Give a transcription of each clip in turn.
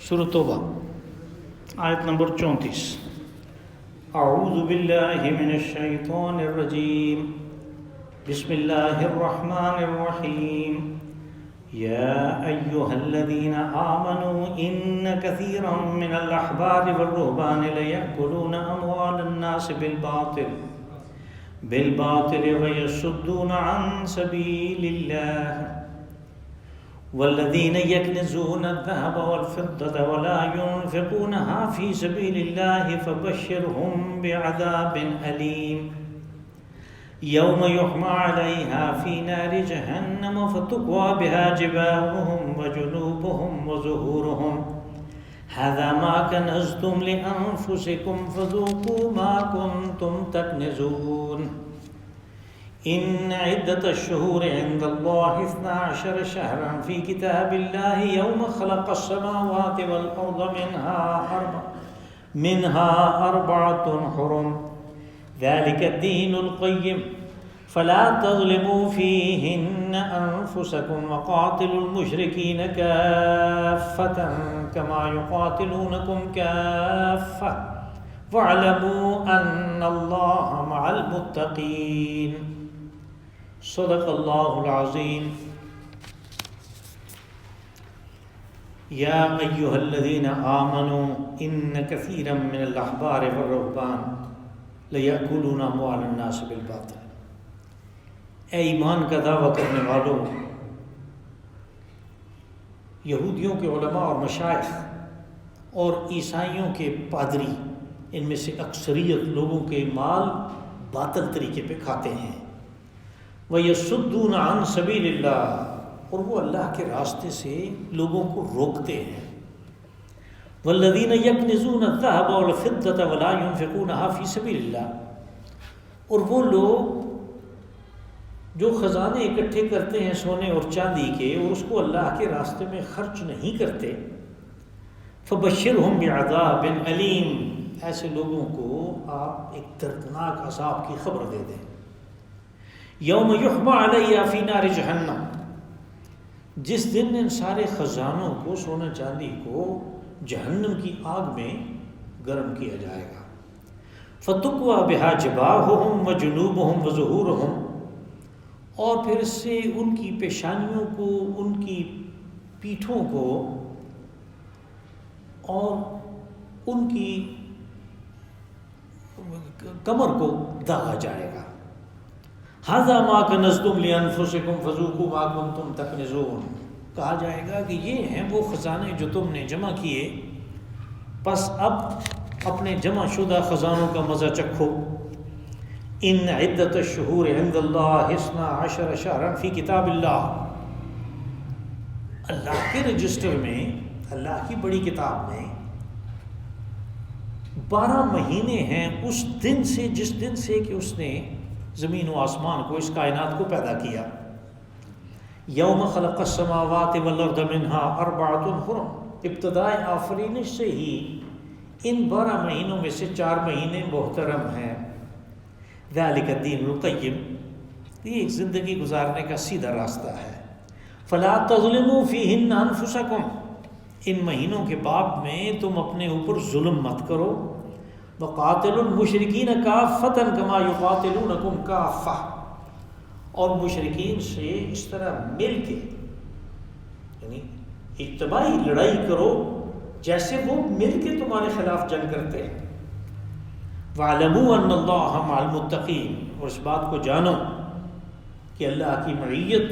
سورۃ توبہ آیت نمبر 34۔ اعوذ باللہ من الشیطان الرجیم، بسم اللہ الرحمن الرحیم۔ یا ایہا الذین آمنوا ان کثیرا من الاحبار والرہبان لیأکلون اموال الناس بالباطل ویصدون عن سبیل اللہ والذین یکنزون الذهب والفضة ولا ينفقونها في سبيل الله فبشرهم بعذاب أليم يوم يحمى عليها في نار جهنم فتكوى بها جباههم وجنوبهم وظهورهم هذا ما كنزتم لأنفسكم فذوقوا ما كنتم تكنزون إن عدة الشهور عند الله 12 شهرا في كتاب الله يوم خلق السماوات والأرض منها أربعة حرم ذلك الدين القيم فلا تظلموا فيهن أنفسكم وقاتلوا المشركين كافة كما يقاتلونكم كافة واعلموا أن الله مع المتقين۔ صدق اللہ العظیم۔ یا ایہا الذین آمنوا ان کثیرا من الاحبار والرہبان لیأکلون اموال الناس بالباطل۔ اے ایمان کا دعویٰ کرنے والوں، یہودیوں کے علماء اور مشائخ اور عیسائیوں کے پادری، ان میں سے اکثریت لوگوں کے مال باطل طریقے پہ کھاتے ہیں۔ وَيَصُدُّونَ عَن سَبِيلِ اللَّهِ، اور وہ اللہ کے راستے سے لوگوں کو روکتے ہیں۔ وَالَّذِينَ يَكْنِزُونَ الذَّهَبَ وَالْفِضَّةَ وَلَا يُنْفِقُونَهَا فِي سَبِيلِ اللَّهِ، اور وہ لوگ جو خزانے اکٹھے کرتے ہیں سونے اور چاندی کے اور اس کو اللہ کے راستے میں خرچ نہیں کرتے، فَبَشِّرْهُمْ بِعَذَابٍ أَلِيمٍ، ایسے لوگوں کو آپ ایک دردناک عذاب کی خبر دے دیں۔ یوم یحمى علیہ فی نار جہنم، جس دن ان سارے خزانوں کو، سونے چاندی کو جہنم کی آگ میں گرم کیا جائے گا۔ فتکوى بها جباہہم وجنوبہم وظہورہم، اور پھر اس سے ان کی پیشانیوں کو، ان کی پیٹھوں کو اور ان کی کمر کو داغا جائے گا۔ هذا ما كنزتم لأنفسكم فذوقوا ما كنتم تكنزون، کہا جائے گا کہ یہ ہیں وہ خزانے جو تم نے جمع کیے، پس اب اپنے جمع شدہ خزانوں کا مزہ چکھو۔ ان عدت الشہور عند اللہ 12 شہرا فی کتاب اللہ، اللہ کے رجسٹر میں، اللہ کی بڑی کتاب میں 12 مہینے ہیں اس دن سے، جس دن سے کہ اس نے زمین و آسمان کو، اس کائنات کو پیدا کیا۔ یوم خلق السماوات والارض منها 4 حرم، ابتدائے آفرینش سے ہی ان 12 مہینوں میں سے 4 مہینے محترم ہیں۔ ذالک الدین القیم، یہ ایک زندگی گزارنے کا سیدھا راستہ ہے۔ فلا تظلموا فیہن انفسکم، ان مہینوں کے باب میں تم اپنے اوپر ظلم مت کرو۔ وَقَاتِلُوا الْمُشْرِكِينَ كَافَّةً كَمَا يُقَاتِلُونَكُمْ كَافَّةً، اور مشرکین سے اس طرح مل کے، یعنی اجتماعی لڑائی کرو جیسے وہ مل کے تمہارے خلاف جنگ کرتے ہیں۔ وَاعْلَمُوا أَنَّ اللَّهَ مَعَ الْمُتَّقِينَ، اور اس بات کو جانو کہ اللہ کی معیت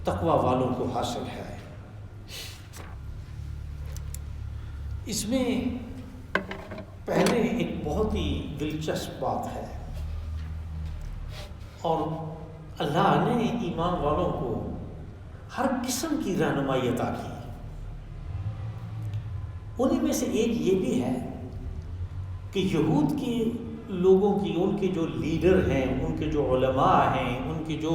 تقوی والوں کو حاصل ہے۔ اس میں پہلے ایک بہت ہی دلچسپ بات ہے، اور اللہ نے ایمان والوں کو ہر قسم کی رہنمائی عطا کی۔ انہیں میں سے ایک یہ بھی ہے کہ یہود کے لوگوں کی، ان کے جو لیڈر ہیں، ان کے جو علماء ہیں، ان کے جو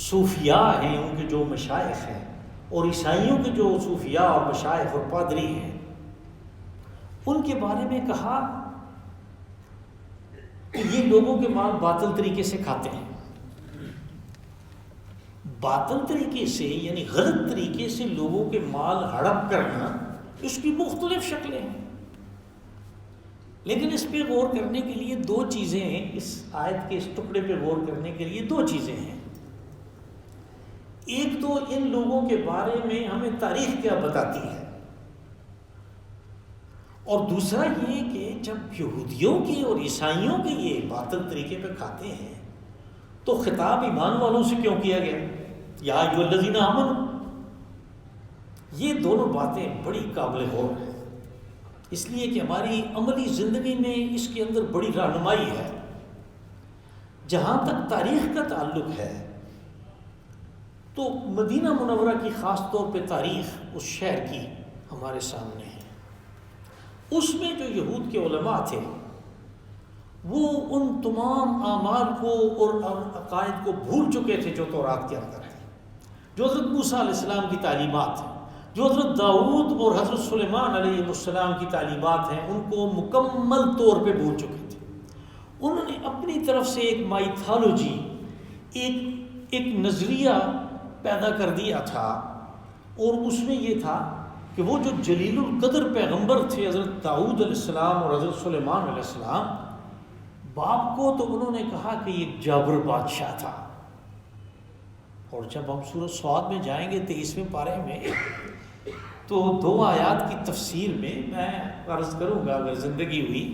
صوفیاء ہیں، ان کے جو مشائخ ہیں، اور عیسائیوں کے جو صوفیاء اور مشائخ اور پادری ہیں، ان کے بارے میں کہا کہ یہ لوگوں کے مال باطل طریقے سے کھاتے ہیں۔ باطل طریقے سے یعنی غلط طریقے سے لوگوں کے مال ہڑپ کرنا اس کی مختلف شکلیں ہیں، لیکن اس پہ غور کرنے کے لیے دو چیزیں ہیں، اس آیت کے اس ٹکڑے پہ غور کرنے کے لیے دو چیزیں ہیں۔ ایک تو ان لوگوں کے بارے میں ہمیں تاریخ کیا بتاتی ہے، اور دوسرا یہ کہ جب یہودیوں کی اور عیسائیوں کے یہ باطل طریقے پہ کھاتے ہیں تو خطاب ایمان والوں سے کیوں کیا گیا، یا ایھا الذین آمنوا۔ یہ دونوں باتیں بڑی قابل غور ہیں، اس لیے کہ ہماری عملی زندگی میں اس کے اندر بڑی رہنمائی ہے۔ جہاں تک تاریخ کا تعلق ہے تو مدینہ منورہ کی خاص طور پہ تاریخ اس شہر کی ہمارے سامنے ہے۔ اس میں جو یہود کے علماء تھے وہ ان تمام اعمال کو اور عقائد کو بھول چکے تھے جو تورات کے اندر ہے، جو حضرت موسیٰ علیہ السلام کی تعلیمات ہیں، جو حضرت داؤد اور حضرت سلیمان علیہ السلام کی تعلیمات ہیں، ان کو مکمل طور پہ بھول چکے تھے۔ انہوں نے اپنی طرف سے ایک مائتھالوجی، ایک نظریہ پیدا کر دیا تھا، اور اس میں یہ تھا کہ وہ جو جلیل القدر پیغمبر تھے حضرت داؤد علیہ السلام اور حضرت سلیمان علیہ السلام، باپ کو تو انہوں نے کہا کہ یہ جابر بادشاہ تھا، اور جب ہم سورۃ صاد میں جائیں گے 23ویں پارے میں تو 2 آیات کی تفسیر میں میں عرض کروں گا اگر زندگی ہوئی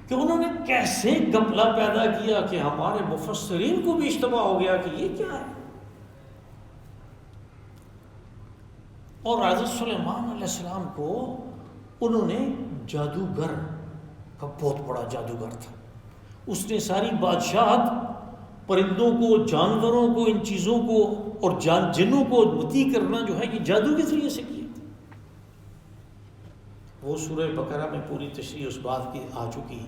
کہ انہوں نے کیسے گپلا پیدا کیا کہ ہمارے مفسرین کو بھی اشتباہ ہو گیا کہ یہ کیا ہے۔ اور حضرت سلیمان علیہ السلام کو انہوں نے جادوگر کا بہت بڑا جادوگر تھا، اس نے ساری بادشاہت پرندوں کو، جانوروں کو، ان چیزوں کو اور جنوں کو مطیع کرنا جو ہے یہ جادو کے ذریعے سے کیا۔ وہ سورہ بقرہ میں پوری تشریح اس بات کی آ چکی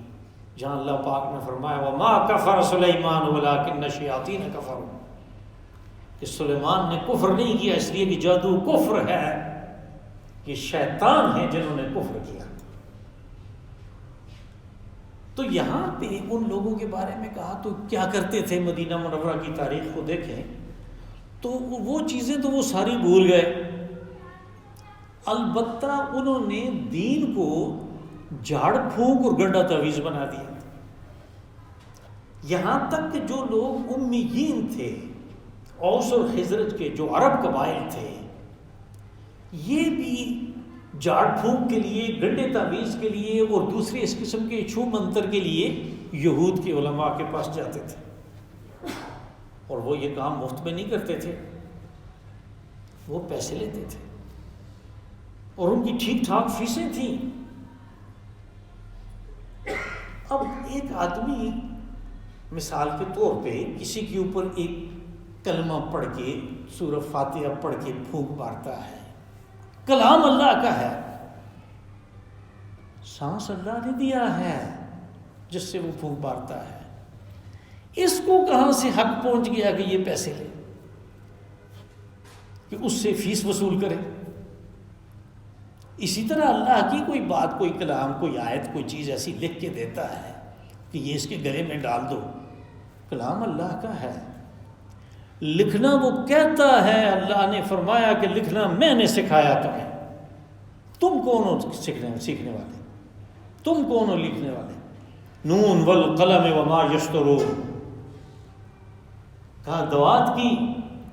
جہاں اللہ پاک نے فرمایا وَمَا كَفَرَ سُلَيْمَانُ وَلَٰكِنَّ الشَّيَاطِينَ كَفَرُوا، کہ سلیمان نے کفر نہیں کیا اس لیے کہ جادو کفر ہے، یہ شیطان ہیں جنہوں نے کفر کیا۔ تو یہاں پہ ان لوگوں کے بارے میں کہا تو کیا کرتے تھے، مدینہ منورہ کی تاریخ کو دیکھیں تو وہ چیزیں تو وہ ساری بھول گئے، البتہ انہوں نے دین کو جھاڑ پھونک اور گنڈا تعویذ بنا دیا۔ یہاں تک کہ جو لوگ امیین تھے، اوس اور خزرج کے جو عرب قبائل تھے، یہ بھی جھاڑ پھونک کے لیے، گنڈے تعویذ کے لیے اور دوسرے اس قسم کے چھو منتر کے لیے یہود کے علماء کے پاس جاتے تھے، اور وہ یہ کام مفت میں نہیں کرتے تھے، وہ پیسے لیتے تھے اور ان کی ٹھیک ٹھاک فیسیں تھیں۔ اب ایک آدمی مثال کے طور پہ کسی کے اوپر ایک کلمہ پڑھ کے، سورہ فاتحہ پڑھ کے پھونک مارتا ہے، کلام اللہ کا ہے، سانس اللہ نے دیا ہے جس سے وہ پھونک مارتا ہے، اس کو کہاں سے حق پہنچ گیا کہ یہ پیسے لے، کہ اس سے فیس وصول کرے۔ اسی طرح اللہ کی کوئی بات، کوئی کلام، کوئی آیت، کوئی چیز ایسی لکھ کے دیتا ہے کہ یہ اس کے گلے میں ڈال دو، کلام اللہ کا ہے، لکھنا وہ کہتا ہے، اللہ نے فرمایا کہ لکھنا میں نے سکھایا تمہیں، تم کون ہو سیکھنے والے، تم کون ہو لکھنے والے، نون والقلم وما یسطرون، کہا دوات کی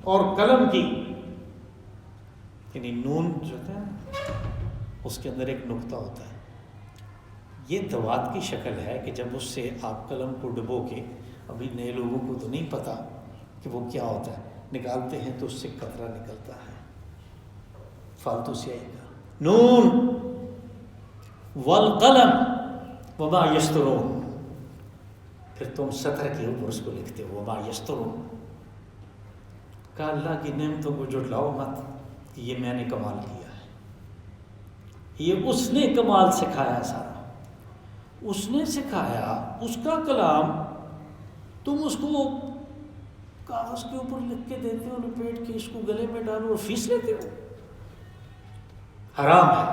اور قلم کی، یعنی نون جو ہے اس کے اندر ایک نقطہ ہوتا ہے، یہ دوات کی شکل ہے کہ جب اس سے آپ قلم کو ڈبو کے، ابھی نئے لوگوں کو تو نہیں پتا کہ وہ کیا ہوتا ہے، نکالتے ہیں تو اس سے قطرہ نکلتا ہے فالتو سیاہی کا، نون والقلم وما یسطرون، پھر تم سطر کے اوپر اس کو لکھتے ہو وما یسطرون۔ کہا اللہ کی نعمتوں کو جھٹلاؤ مت، کہ یہ میں نے کمال کیا ہے، یہ اس نے کمال سکھایا، سارا اس نے سکھایا، اس کا کلام، تم اس کو کاغذ کے اوپر لکھ کے دیتے ہو، لپیٹ کے اس کو گلے میں ڈالو اور فیس لیتے ہو، حرام ہے،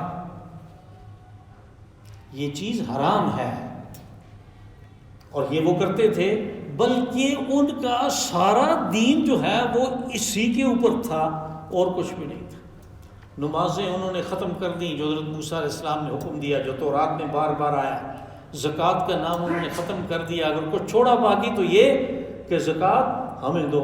یہ چیز حرام ہے۔ اور یہ وہ کرتے تھے، بلکہ ان کا سارا دین جو ہے وہ اسی کے اوپر تھا اور کچھ بھی نہیں تھا۔ نمازیں انہوں نے ختم کر دیں جو حضرت موسیٰ علیہ السلام نے حکم دیا، جو تورات میں بار بار آیا۔ زکوٰۃ کا نام انہوں نے ختم کر دیا، اگر کچھ چھوڑا باقی تو یہ کہ زکوٰۃ ہمیں دو۔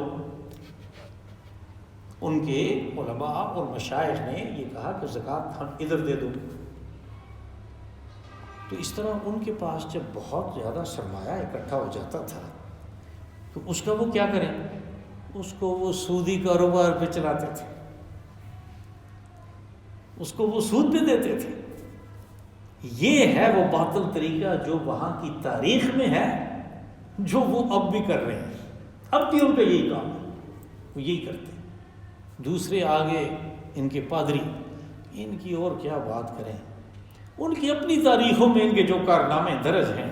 ان کے علماء اور مشائخ نے یہ کہا کہ زکوٰۃ ہم ادھر دے دو۔ تو اس طرح ان کے پاس جب بہت زیادہ سرمایہ اکٹھا ہو جاتا تھا تو اس کا وہ کیا کریں، اس کو وہ سودی کاروبار پہ چلاتے تھے، اس کو وہ سود پہ دیتے تھے۔ یہ ہے وہ باطل طریقہ جو وہاں کی تاریخ میں ہے، جو وہ اب بھی کر رہے ہیں۔ اب بھی ان کا یہی کام ہے، وہ یہی کرتے ہیں۔ دوسرے آگے ان کے پادری، ان کی اور کیا بات کریں، ان کی اپنی تاریخوں میں ان کے جو کارنامے درج ہیں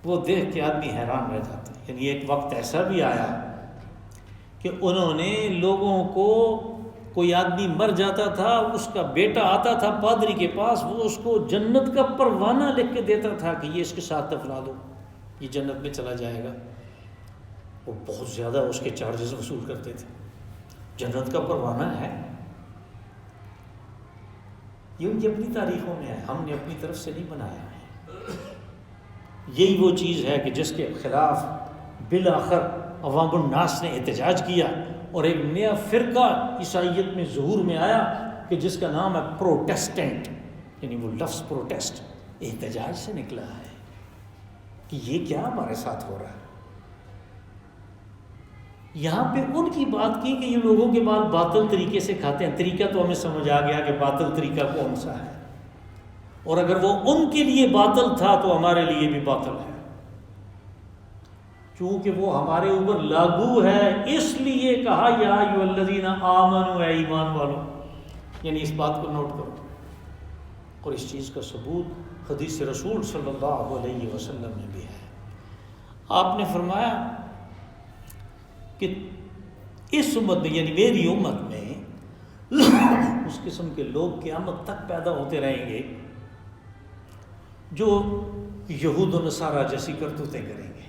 وہ دیکھ کے آدمی حیران رہ جاتا ہے۔ یعنی ایک وقت ایسا بھی آیا کہ انہوں نے لوگوں کو، کوئی آدمی مر جاتا تھا، اس کا بیٹا آتا تھا پادری کے پاس، وہ اس کو جنت کا پروانہ لکھ کے دیتا تھا کہ یہ اس کے ساتھ دفنا دو، یہ جنت میں چلا جائے گا۔ وہ بہت زیادہ اس کے چارجز وصول کرتے تھے۔ جنت کا پروانہ ہے، یہ ان کی اپنی تاریخوں میں ہے، ہم نے اپنی طرف سے نہیں بنایا ہے۔ یہی وہ چیز ہے کہ جس کے خلاف بالآخر عوام الناس نے احتجاج کیا، اور ایک نیا فرقہ عیسائیت میں ظہور میں آیا کہ جس کا نام ہے پروٹیسٹنٹ، یعنی وہ لفظ پروٹیسٹ احتجاج سے نکلا ہے کہ یہ کیا ہمارے ساتھ ہو رہا ہے۔ یہاں پہ ان کی بات کی کہ یہ لوگوں کے مال باطل طریقے سے کھاتے ہیں۔ طریقہ تو ہمیں سمجھ آ گیا کہ باطل طریقہ کون سا ہے، اور اگر وہ ان کے لیے باطل تھا تو ہمارے لیے بھی باطل ہے، چونکہ وہ ہمارے اوپر لاگو ہے۔ اس لیے کہا یا ایھا الذین آمنوا، اے ایمان والو، یعنی اس بات کو نوٹ کرو۔ اور اس چیز کا ثبوت حدیث رسول صلی اللہ علیہ وسلم میں بھی ہے۔ آپ نے فرمایا کہ اس امت میں، یعنی میری امت میں، اس قسم کے لوگ قیامت تک پیدا ہوتے رہیں گے جو یہود و نصارہ جیسی کرتوتیں کریں گے۔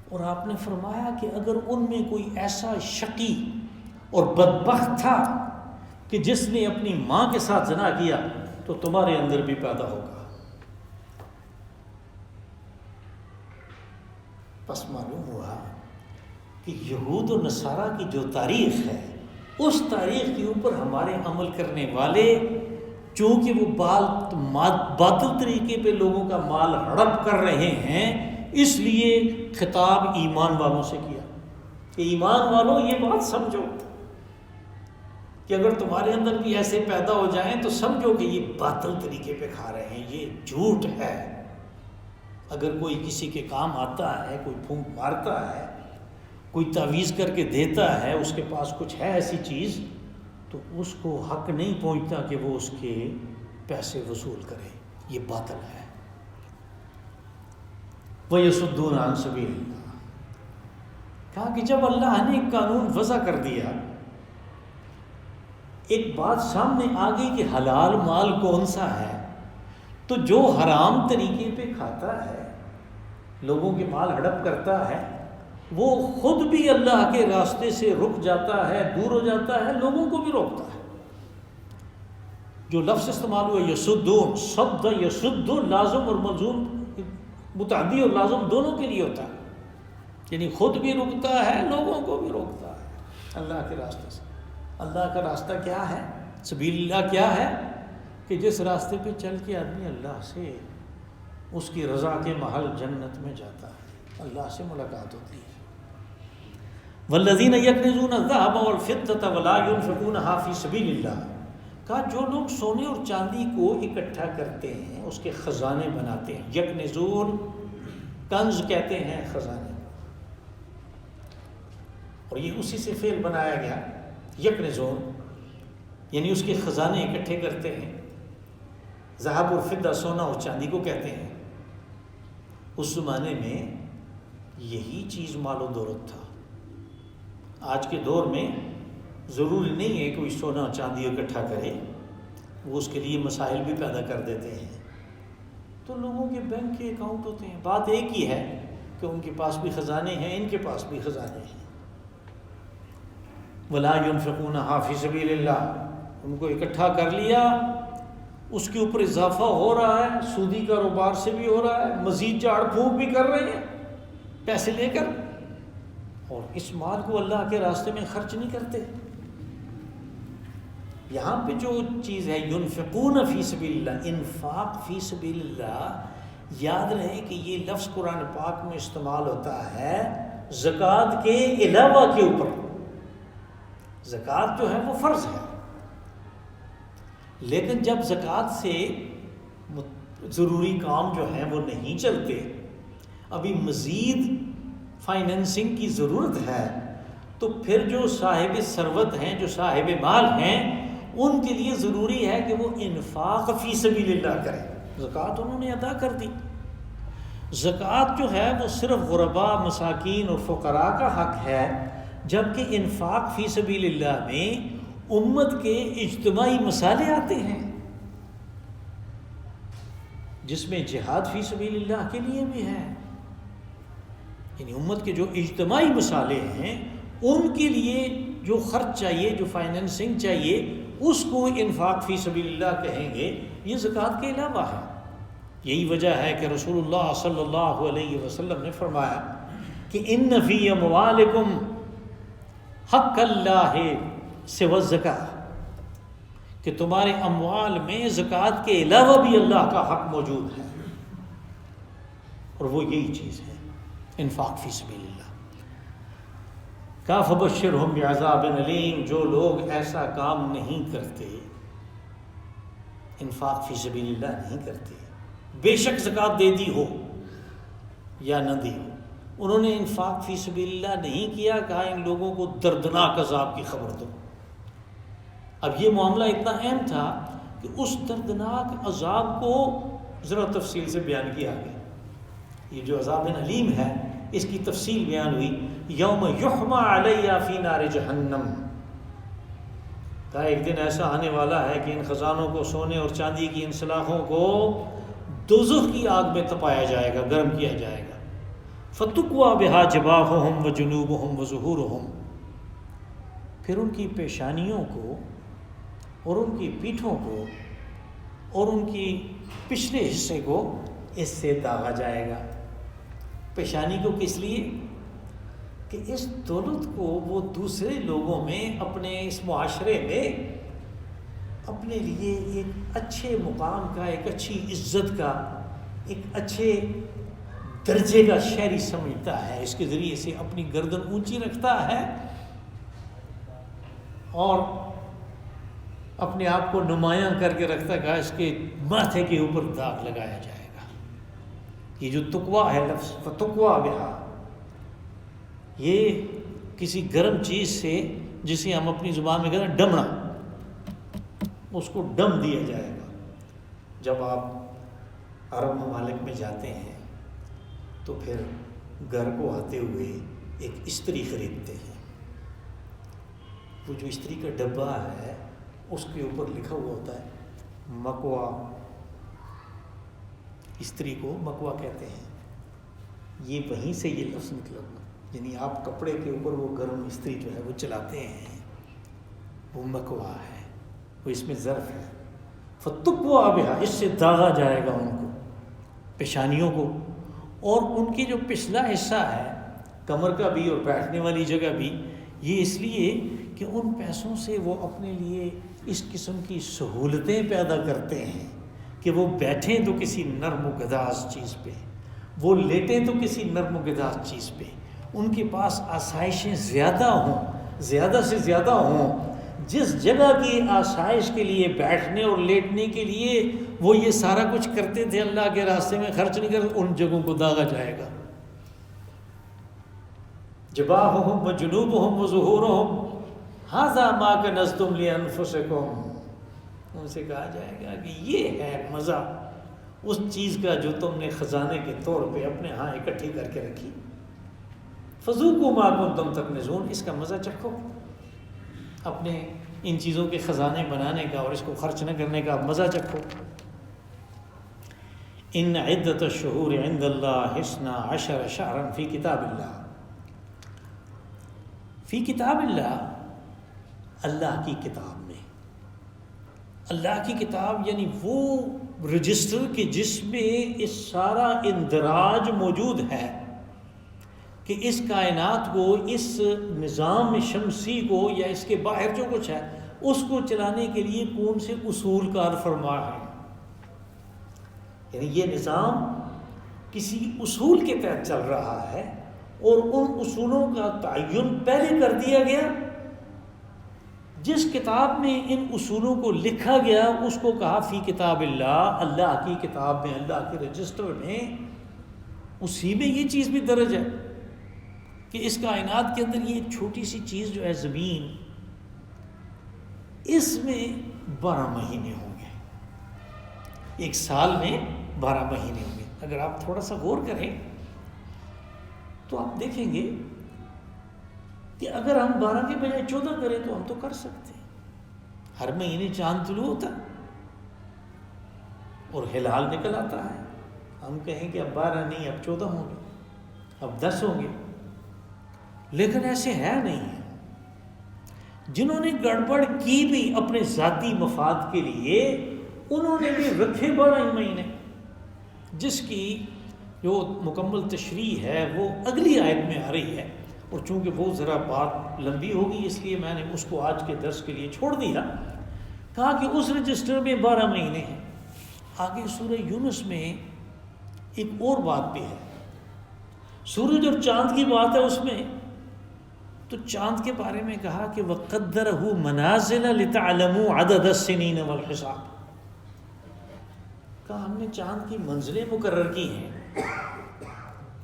اور آپ نے فرمایا کہ اگر ان میں کوئی ایسا شقی اور بدبخت تھا کہ جس نے اپنی ماں کے ساتھ زنا کیا تو تمہارے اندر بھی پیدا ہوگا۔ پس معلوم ہوا کہ یہود و نصارہ کی جو تاریخ ہے، اس تاریخ کے اوپر ہمارے عمل کرنے والے، چونکہ وہ باطل طریقے پہ لوگوں کا مال ہڑپ کر رہے ہیں، اس لیے خطاب ایمان والوں سے کیا کہ ایمان والوں یہ بات سمجھو کہ اگر تمہارے اندر بھی ایسے پیدا ہو جائیں تو سمجھو کہ یہ باطل طریقے پہ کھا رہے ہیں، یہ جھوٹ ہے۔ اگر کوئی کسی کے کام آتا ہے، کوئی پھونک مارتا ہے، کوئی تعویذ کر کے دیتا ہے، اس کے پاس کچھ ہے ایسی چیز، تو اس کو حق نہیں پہنچتا کہ وہ اس کے پیسے وصول کرے، یہ باطل ہے۔ وَيَصُدُّونَ عَن سَبِيلِ اللَّهِ، کہا کہ جب اللہ نے ایک قانون وضع کر دیا، ایک بات سامنے آ گئی کہ حلال مال کون سا ہے، تو جو حرام طریقے پہ کھاتا ہے، لوگوں کے مال ہڑپ کرتا ہے، وہ خود بھی اللہ کے راستے سے رک جاتا ہے، دور ہو جاتا ہے، لوگوں کو بھی روکتا ہے۔ جو لفظ استعمال ہوا یسدون، صد یسد لازم اور ملزوم، متعدی اور لازم دونوں کے لیے ہوتا ہے، یعنی خود بھی رکتا ہے، لوگوں کو بھی روکتا ہے اللہ کے راستے سے۔ اللہ کا راستہ کیا ہے؟ سبیل اللہ کیا ہے؟ کہ جس راستے پہ چل کے آدمی اللہ سے، اس کی رضا کے محل جنت میں جاتا ہے، اللہ سے ملاقات ہوتی ہے۔ والذین یکنزون الذهب والفضة ولا ينفقونها فی سبیل اللہ، کہا جو لوگ سونے اور چاندی کو اکٹھا کرتے ہیں، اس کے خزانے بناتے ہیں، یکنزون کنز کہتے ہیں خزانے، اور یہ اسی سے فعل بنایا گیا یکنزون، یعنی اس کے خزانے اکٹھے کرتے ہیں۔ ذہب اور فضہ سونا اور چاندی کو کہتے ہیں۔ اس زمانے میں یہی چیز مال و دولت تھا۔ آج کے دور میں ضروری نہیں ہے کوئی سونا اور چاندی اکٹھا کرے، وہ اس کے لیے مسائل بھی پیدا کر دیتے ہیں، تو لوگوں کے بینک کے اکاؤنٹ ہوتے ہیں۔ بات ایک ہی ہے کہ ان کے پاس بھی خزانے ہیں، ان کے پاس بھی خزانے ہیں۔ ولا ينفقونها فی سبیل اللہ، ان کو اکٹھا کر لیا، اس کے اوپر اضافہ ہو رہا ہے، سودی کاروبار سے بھی ہو رہا ہے، مزید جھاڑ پھونک بھی کر رہے ہیں پیسے لے کر، اور اس مال کو اللہ کے راستے میں خرچ نہیں کرتے۔ یہاں پہ جو چیز ہے ينفقون فی سبیل اللہ، انفاق فی سبیل اللہ، یاد رہے کہ یہ لفظ قرآن پاک میں استعمال ہوتا ہے زکوٰۃ کے علاوہ کے اوپر۔ زکوٰۃ جو ہے وہ فرض ہے، لیکن جب زکوٰۃ سے ضروری کام جو ہیں وہ نہیں چلتے، ابھی مزید فائنینسنگ کی ضرورت ہے، تو پھر جو صاحب ثروت ہیں، جو صاحب مال ہیں، ان کے لیے ضروری ہے کہ وہ انفاق فی سبیل اللہ کریں۔ زکوٰۃ انہوں نے ادا کر دی۔ زکوٰۃ جو ہے وہ صرف غرباء، مساکین اور فقراء کا حق ہے، جبکہ انفاق فی سبیل اللہ میں امت کے اجتماعی مسالے آتے ہیں، جس میں جہاد فی سبیل اللہ کے لیے بھی ہے، یعنی امت کے جو اجتماعی مسالے ہیں ان کے لیے جو خرچ چاہیے، جو فائنینسنگ چاہیے، اس کو انفاق فی سبیل اللہ کہیں گے، یہ زکوٰۃ کے علاوہ ہے۔ یہی وجہ ہے کہ رسول اللہ صلی اللہ علیہ وسلم نے فرمایا کہ ان فی اموالکم حق اللہ سوى الزکاۃ، کہ تمہارے اموال میں زکوٰۃ کے علاوہ بھی اللہ کا حق موجود ہے، اور وہ یہی چیز ہے انفاق فی سبیل اللہ۔ فبشرہم بعذاب علیم، جو لوگ ایسا کام نہیں کرتے، انفاق فی سبیل اللہ نہیں کرتے، بے شک زکوٰۃ دے دی ہو یا نہ دی ہو، انہوں نے انفاق فی سبیل اللہ نہیں کیا، کہا ان لوگوں کو دردناک عذاب کی خبر دو۔ اب یہ معاملہ اتنا اہم تھا کہ اس دردناک عذاب کو ذرا تفصیل سے بیان کیا گیا۔ یہ جو عذاب علیم ہے اس کی تفصیل بیان ہوئی، یوم یحمى علیہ فی نار جہنم، کہا ایک دن ایسا آنے والا ہے کہ ان خزانوں کو، سونے اور چاندی کی ان سلاخوں کو دوزخ کی آگ میں تپایا جائے گا، گرم کیا جائے گا۔ فتقویٰ بہا جباہہم وجنوبہم وظہورہم، پھر ان کی پیشانیوں کو اور ان کی پیٹھوں کو اور ان کی پچھلے حصے کو اس سے داغا جائے گا۔ پیشانی کو کس لیے؟ کہ اس دولت کو وہ دوسرے لوگوں میں، اپنے اس معاشرے میں اپنے لیے ایک اچھے مقام کا، ایک اچھی عزت کا، ایک اچھے درجے کا شہری سمجھتا ہے، اس کے ذریعے سے اپنی گردن اونچی رکھتا ہے اور اپنے آپ کو نمایاں کر کے رکھتا ہے، اس کے ماتھے کے اوپر داغ لگایا جائے گا۔ یہ جو تقویٰ ہے لفظ، فتقویٰ بہا، یہ کسی گرم چیز سے، جسے ہم اپنی زبان میں کہتے ہیں ڈمنا، اس کو ڈم دیا جائے گا۔ جب آپ عرب ممالک میں جاتے ہیں تو پھر گھر کو آتے ہوئے ایک استری خریدتے ہیں، وہ جو استری کا ڈبہ ہے اس کے اوپر لکھا ہوا ہوتا ہے مکوا، استری کو مکوا کہتے ہیں، یہ وہیں سے یہ لفظ نکلا ہوا، یعنی آپ کپڑے کے اوپر وہ گرم استری جو ہے وہ چلاتے ہیں، وہ مکوا ہے، وہ اس میں ظرف ہے۔ فتقویٰ بہا، اس سے داغا جائے گا ان کو، پیشانیوں کو، اور ان کی جو پچھلا حصہ ہے کمر کا بھی اور بیٹھنے والی جگہ بھی، یہ اس لیے کہ ان پیسوں سے وہ اپنے لیے اس قسم کی سہولتیں پیدا کرتے ہیں کہ وہ بیٹھیں تو کسی نرم و گداز چیز پہ، وہ لیٹیں تو کسی نرم و گداز چیز پہ، ان کے پاس آسائشیں زیادہ ہوں، زیادہ سے زیادہ ہوں۔ جس جگہ کی آسائش کے لیے، بیٹھنے اور لیٹنے کے لیے وہ یہ سارا کچھ کرتے تھے، اللہ کے راستے میں خرچ نہیں کرتے، ان جگہوں کو داغا جائے گا۔ جباہہم وجنوبہم وظہورہم ھذا ما کنزتم لانفسکم، ان سے کہا جائے گا کہ یہ ہے مزہ اس چیز کا جو تم نے خزانے کے طور پہ اپنے ہاں اکٹھی کر کے رکھی، فذوقوا ما کنتم تکنزون، اس کا مزہ چکھو، اپنے ان چیزوں کے خزانے بنانے کا اور اس کو خرچ نہ کرنے کا مزہ چکھو۔ ان عدت الشہور عند اللہ 12 شہرا فی کتاب اللہ، فی کتاب اللہ اللہ کی کتاب میں. اللہ کی کتاب یعنی وہ رجسٹر کہ جس میں اس سارا اندراج موجود ہے کہ اس کائنات کو، اس نظام شمسی کو یا اس کے باہر جو کچھ ہے اس کو چلانے کے لیے کون سے اصول کار فرما ہے. یعنی یہ نظام کسی اصول کے تحت چل رہا ہے اور ان اصولوں کا تعین پہلے کر دیا گیا. جس کتاب میں ان اصولوں کو لکھا گیا اس کو کہا فی کتاب اللہ، اللہ کی کتاب میں، اللہ کے رجسٹر میں. اسی میں یہ چیز بھی درج ہے کہ اس کائنات کے اندر یہ ایک چھوٹی سی چیز جو ہے زمین، اس میں 12 مہینے ہوں گے. ایک سال میں 12 مہینے ہوں گے. اگر آپ تھوڑا سا غور کریں تو آپ دیکھیں گے کہ اگر ہم 12 کے بجائے 14 کریں تو ہم تو کر سکتے ہیں. ہر مہینے چاند طلوع ہوتا ہے اور ہلال نکل آتا ہے. ہم کہیں کہ اب 12 نہیں، اب 14 ہوں گے، اب 10 ہوں گے. لیکن ایسے ہے نہیں ہے. جنہوں نے گڑبڑ کی بھی اپنے ذاتی مفاد کے لیے، انہوں نے بھی رکھے 12 مہینے، جس کی جو مکمل تشریح ہے وہ اگلی آیت میں آ رہی ہے. اور چونکہ وہ ذرا بات لمبی ہوگی اس لیے میں نے اس کو آج کے درس کے لیے چھوڑ دیا. کہا کہ اس رجسٹر میں 12 مہینے ہیں. آگے سورہ یونس میں ایک اور بات بھی ہے. سورج اور چاند کی بات ہے اس میں، تو چاند کے بارے میں کہا کہ وَقَدَّرَهُ مَنَازِلَ لِتَعْلَمُوا عَدَدَ السِّنِينَ وَالْحِسَابَ. کہا ہم نے چاند کی منزلیں مقرر کی ہیں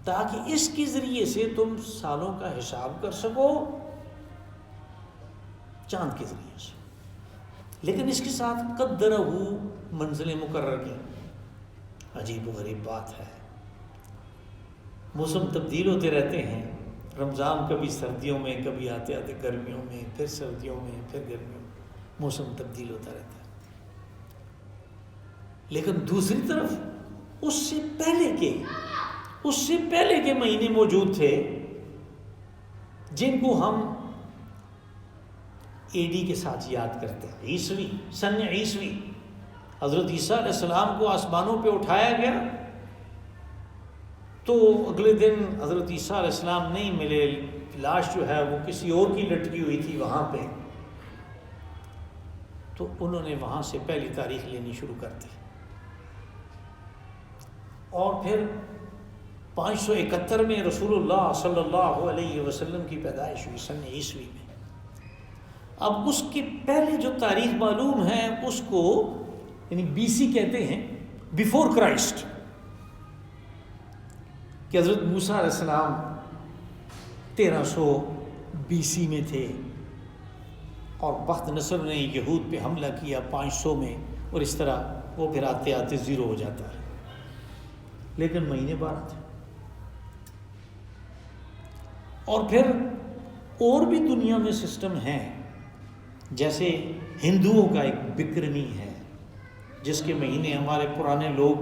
تاکہ اس کے ذریعے سے تم سالوں کا حساب کر سکو، چاند کے ذریعے سے. لیکن اس کے ساتھ قدرہو، منزلیں مقرر کی. عجیب و غریب بات ہے. موسم تبدیل ہوتے رہتے ہیں. رمضان کبھی سردیوں میں، کبھی آتے آتے گرمیوں میں، پھر سردیوں میں، پھر گرمیوں میں. موسم تبدیل ہوتا رہتا ہے. لیکن دوسری طرف اس سے پہلے کے مہینے موجود تھے جن کو ہم اے ڈی کے ساتھ یاد کرتے ہیں. عیسوی، سن عیسوی. حضرت عیسیٰ علیہ السلام کو آسمانوں پہ اٹھایا گیا تو اگلے دن حضرت عیسیٰ علیہ السلام نہیں ملے. لاش جو ہے وہ کسی اور کی لٹکی ہوئی تھی وہاں پہ. تو انہوں نے وہاں سے پہلی تاریخ لینی شروع کر دی. اور پھر 571 میں رسول اللہ صلی اللہ علیہ وسلم کی پیدائش ہوئی، سن عیسوی میں. اب اس کے پہلے جو تاریخ معلوم ہے اس کو یعنی بی سی کہتے ہیں، بیفور کرائسٹ، کہ حضرت موسیٰ علیہ السلام 1300 بی سی میں تھے اور بخت نصر نے یہود پہ حملہ کیا 500 میں، اور اس طرح وہ پھر آتے آتے 0 ہو جاتا ہے. لیکن مہینے 12 تھے. اور پھر اور بھی دنیا میں سسٹم ہیں، جیسے ہندوؤں کا ایک بکرمی ہے جس کے مہینے ہمارے پرانے لوگ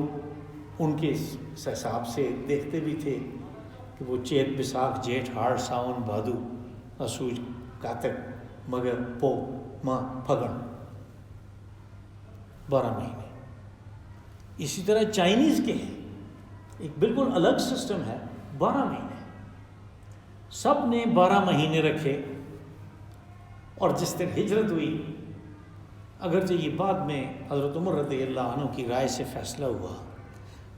ان کے حساب سے دیکھتے بھی تھے کہ وہ چیت، بیساکھ، جیٹھ، ہاڑ، ساون، بھادو، اسوج، کاتک، مگر، پو، ماہ، پھگن، 12 مہینے. اسی طرح چائنیز کے ہیں، ایک بالکل الگ سسٹم ہے، 12 مہینے. سب نے 12 مہینے رکھے. اور جس دن ہجرت ہوئی، اگرچہ یہ بعد میں حضرت عمر رضی اللہ عنہ کی رائے سے فیصلہ ہوا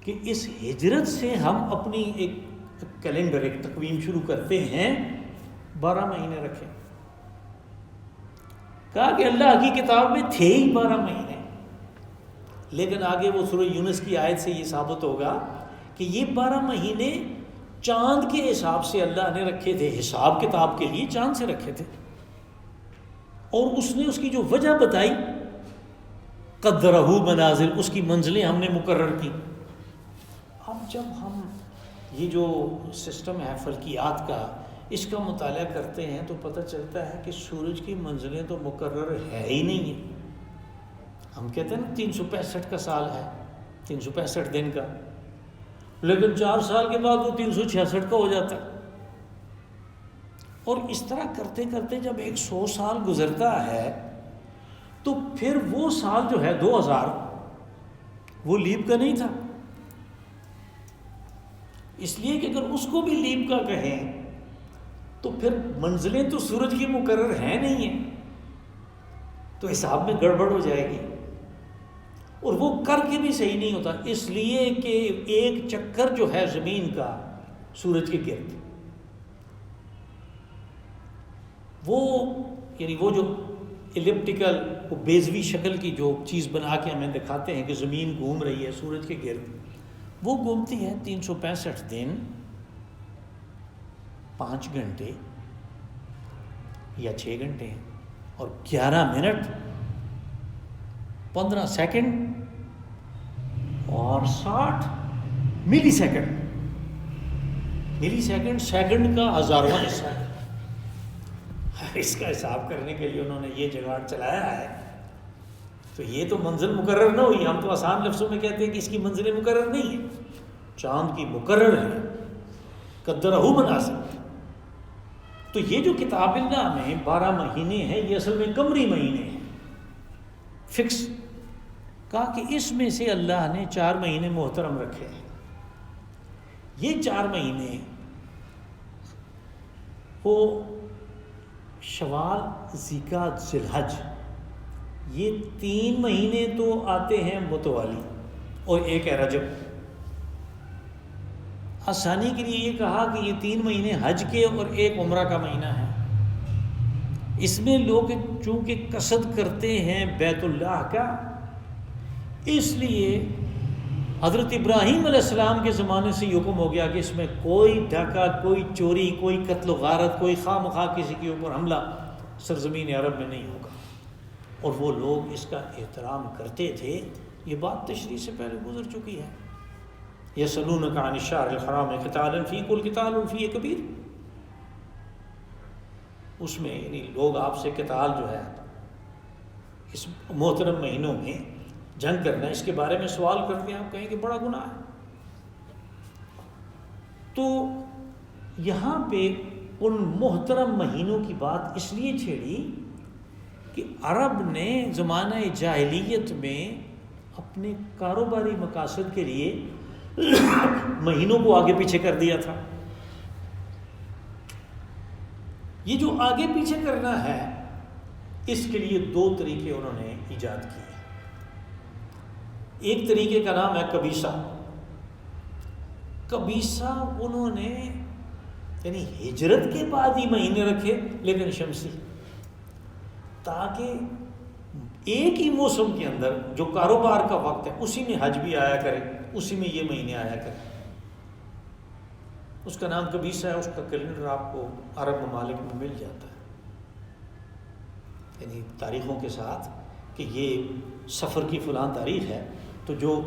کہ اس ہجرت سے ہم اپنی ایک کیلنڈر، ایک تقویم شروع کرتے ہیں، 12 مہینے رکھیں. کہا کہ اللہ کی کتاب میں تھے ہی 12 مہینے. لیکن آگے وہ سورہ یونس کی آیت سے یہ ثابت ہوگا کہ یہ 12 مہینے چاند کے حساب سے اللہ نے رکھے تھے، حساب کتاب کے لیے چاند سے رکھے تھے. اور اس نے اس کی جو وجہ بتائی، قدرہ منازل، اس کی منزلیں ہم نے مقرر کی. اب جب ہم یہ جو سسٹم ہے فلکیات کا، اس کا مطالعہ کرتے ہیں تو پتہ چلتا ہے کہ سورج کی منزلیں تو مقرر ہے ہی نہیں ہیں. ہم کہتے ہیں نا 365 کا سال ہے، 365 دن کا، لیکن 4 سال کے بعد وہ 366 کا ہو جاتا ہے. اور اس طرح کرتے کرتے جب 100 سال گزرتا ہے تو پھر وہ سال جو ہے 2000 وہ لیپ کا نہیں تھا، اس لیے کہ اگر اس کو بھی لیپ کا کہیں تو پھر منزلیں تو سورج کی مقرر ہیں نہیں ہیں، تو حساب میں گڑبڑ ہو جائے گی، اور وہ کر کے بھی صحیح نہیں ہوتا، اس لیے کہ ایک چکر جو ہے زمین کا سورج کے گرد، وہ یعنی وہ جو الیپٹیکل وہ بیضوی شکل کی جو چیز بنا کے ہمیں دکھاتے ہیں کہ زمین گھوم رہی ہے سورج کے گرد، وہ گھومتی ہے 365 دن 5 گھنٹے یا 6 گھنٹے اور 11 منٹ 15 سیکنڈ اور 60 ملی سیکنڈ، ملی سیکنڈ سیکنڈ کا 1000واں حصہ ہے۔ اس کا حساب کرنے کے لیے انہوں نے یہ جگاڑ چلایا ہے، تو یہ تو منزل مقرر نہ ہوئی، ہم تو آسان لفظوں میں کہتے ہیں کہ اس کی منزلیں مقرر نہیں ہیں، چاند کی مقرر ہے، قدرہ مناسب۔ تو یہ جو کتاب اللہ میں 12 مہینے ہیں، یہ اصل میں قمری مہینے ہیں، فکس، کہا کہ اس میں سے اللہ نے 4 مہینے محترم رکھے ہیں۔ یہ 4 مہینے وہ شوال، ذیقعد، ذی الحج، یہ 3 مہینے تو آتے ہیں متوالی، اور ایک ہے رجب۔ آسانی کے لیے یہ کہا کہ یہ 3 مہینے حج کے اور ایک عمرہ کا مہینہ ہے۔ اس میں لوگ چونکہ قصد کرتے ہیں بیت اللہ کا، اس لیے حضرت ابراہیم علیہ السلام کے زمانے سے یہ حکم ہو گیا کہ اس میں کوئی ڈھاکہ، کوئی چوری، کوئی قتل و غارت، کوئی خواہ مخواہ کسی کے اوپر حملہ سرزمین عرب میں نہیں ہوگا، اور وہ لوگ اس کا احترام کرتے تھے۔ یہ بات تشریح سے پہلے گزر چکی ہے۔ یسألونک عن الشہر الحرام قتال فیہ قل قتال فیہ کبیر، اس میں یعنی لوگ آپ سے قتال جو ہے اس محترم مہینوں میں جنگ کرنا، اس کے بارے میں سوال کرتے ہیں، آپ کہیں کہ بڑا گناہ ہے۔ تو یہاں پہ ان محترم مہینوں کی بات اس لیے چھیڑی کہ عرب نے زمانہ جاہلیت میں اپنے کاروباری مقاصد کے لیے مہینوں کو آگے پیچھے کر دیا تھا۔ یہ جو آگے پیچھے کرنا ہے، اس کے لیے 2 طریقے انہوں نے ایجاد کیے۔ ایک طریقے کا نام ہے کبیسہ۔ کبیسہ انہوں نے یعنی ہجرت کے بعد ہی مہینے رکھے لیکن شمسی، تاکہ ایک ہی موسم کے اندر جو کاروبار کا وقت ہے اسی میں حج بھی آیا کرے، اسی میں یہ مہینے آیا کرے۔ اس کا نام کبیسہ ہے، اس کا کیلنڈر آپ کو عرب ممالک میں مل جاتا ہے، یعنی تاریخوں کے ساتھ کہ یہ سفر کی فلاں تاریخ ہے، تو جو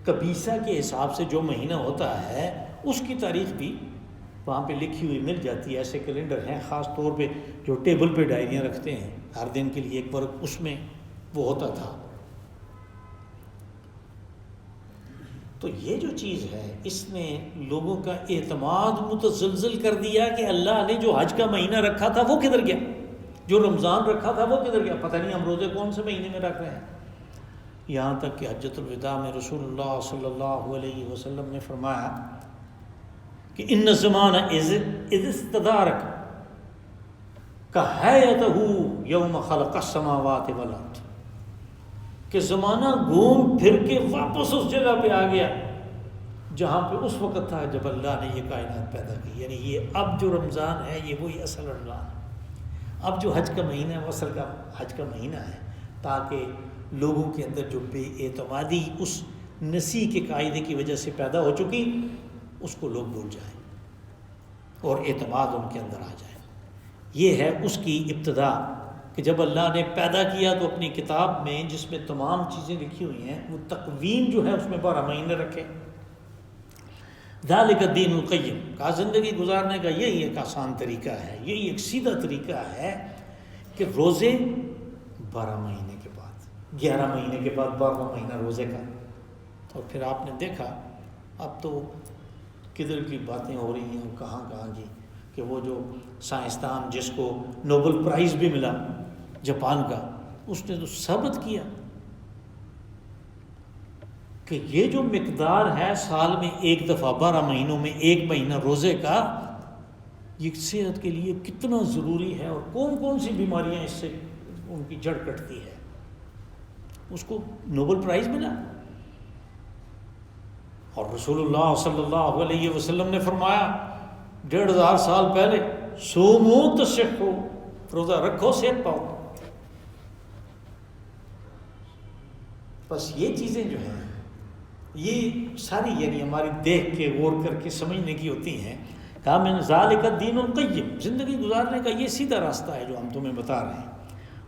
کبیسہ کے حساب سے جو مہینہ ہوتا ہے اس کی تاریخ بھی وہاں پہ لکھی ہوئی مل جاتی ہے۔ ایسے کیلنڈر ہیں خاص طور پہ جو ٹیبل پہ ڈائریاں رکھتے ہیں ہر دن کے لیے ایک ورق، اس میں وہ ہوتا تھا۔ تو یہ جو چیز ہے اس نے لوگوں کا اعتماد متزلزل کر دیا کہ اللہ نے جو حج کا مہینہ رکھا تھا وہ کدھر گیا، جو رمضان رکھا تھا وہ کدھر گیا، پتہ نہیں ہم روزے کون سے مہینے میں رکھ رہے ہیں۔ یہاں تک کہ حجۃ الوداع میں رسول اللہ صلی اللہ علیہ وسلم نے فرمایا کہ ان الزمان اذ استدارک کہیتہ یوم خلق السماوات والارض، کہ زمانہ گھوم پھر کے واپس اس جگہ پہ آ گیا جہاں پہ اس وقت تھا جب اللہ نے یہ کائنات پیدا کی۔ یعنی یہ اب جو رمضان ہے یہ وہی اصل رمضان ہے، اب جو حج کا مہینہ ہے وہ اصل کا حج کا مہینہ ہے، تاکہ لوگوں کے اندر جو بے اعتمادی اس نسی کے قاعدے کی وجہ سے پیدا ہو چکی اس کو لوگ بھول جائیں اور اعتماد ان کے اندر آ جائے۔ یہ ہے اس کی ابتدا کہ جب اللہ نے پیدا کیا تو اپنی کتاب میں جس میں تمام چیزیں لکھی ہوئی ہیں وہ تقویم جو ہے اس میں 12 مہینے رکھے۔ ذالک الدین القیم، کہا زندگی گزارنے کا یہی ایک آسان طریقہ ہے، یہی ایک سیدھا طریقہ ہے کہ روزے 12 مہینے کے بعد، 11 مہینے کے بعد 12واں مہینہ روزے کا۔ اور پھر آپ نے دیکھا اب تو کدھر کی باتیں ہو رہی ہیں، کہاں کہاں جی کہ وہ جو سائنسدان جس کو نوبل پرائز بھی ملا جاپان کا، اس نے تو ثابت کیا کہ یہ جو مقدار ہے سال میں ایک دفعہ 12 مہینوں میں ایک مہینہ روزے کا، یہ صحت کے لیے کتنا ضروری ہے، اور کون کون سی بیماریاں اس سے ان کی جڑ کٹتی ہے، اس کو نوبل پرائز ملا۔ اور رسول اللہ صلی اللہ علیہ وسلم نے فرمایا 1500 سال پہلے، سومو تصحو، روزہ رکھو صحت پاؤ۔ بس یہ چیزیں جو ہیں یہ ساری یعنی ہماری دیکھ کے غور کر کے سمجھنے کی ہوتی ہیں۔ کہا من ذالک الدین القیم، زندگی گزارنے کا یہ سیدھا راستہ ہے جو ہم تمہیں بتا رہے ہیں۔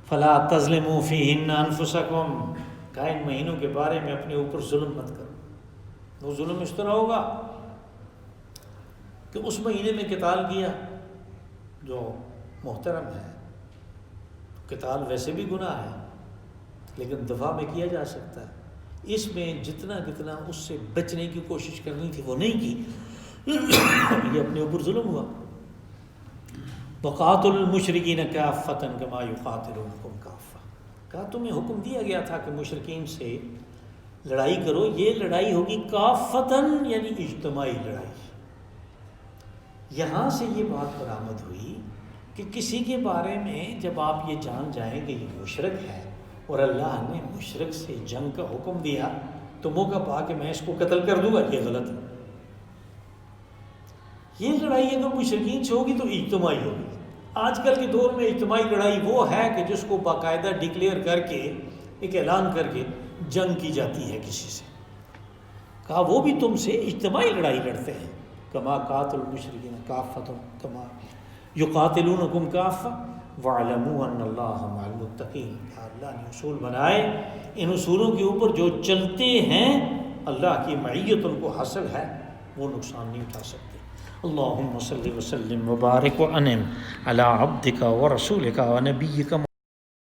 فلا تظلموا فیہن انفسکم، کہا ان مہینوں کے بارے میں اپنے اوپر ظلم مت کرو۔ وہ ظلم اس طرح ہوگا کہ اس مہینے میں قتال کیا جو محترم ہے، قتال ویسے بھی گناہ ہے لیکن دفاع میں کیا جا سکتا ہے، اس میں جتنا کتنا اس سے بچنے کی کوشش کرنی تھی وہ نہیں کی، یہ اپنے اوپر ظلم ہوا۔ وقاتلوا المشرکین کافۃ کما یقاتلونکم کافۃ، کہا تمہیں حکم دیا گیا تھا کہ مشرکین سے لڑائی کرو، یہ لڑائی ہوگی کافتن یعنی اجتماعی لڑائی۔ یہاں سے یہ بات برآمد ہوئی کہ کسی کے بارے میں جب آپ یہ جان جائیں کہ یہ مشرک ہے اور اللہ نے مشرک سے جنگ کا حکم دیا تو موقع پا کہ میں اس کو قتل کر دوں گا، یہ غلط ہے۔ یہ لڑائی اگر مشرکین سے ہوگی تو اجتماعی ہوگی۔ آج کل کے دور میں اجتماعی لڑائی وہ ہے کہ جس کو باقاعدہ ڈکلیئر کر کے ایک اعلان کر کے جنگ کی جاتی ہے کسی سے۔ کہا وہ بھی تم سے اجتماعی لڑائی لڑتے ہیں، کما قاتل المشرکین کافۃ کما یقاتلونکم کافۃ وَاعْلَمُوا أَنَّ اللَّهَ مَعَ الْمُتَّقِينَ۔ اللہ نے اصول بنائے، ان اصولوں کے اوپر جو چلتے ہیں اللہ کی معیت ان کو حاصل ہے، وہ نقصان نہیں اٹھا سکتے۔ اللہم صلی وسلم وبارک وانعم علی عبدک ورسولک ونبیک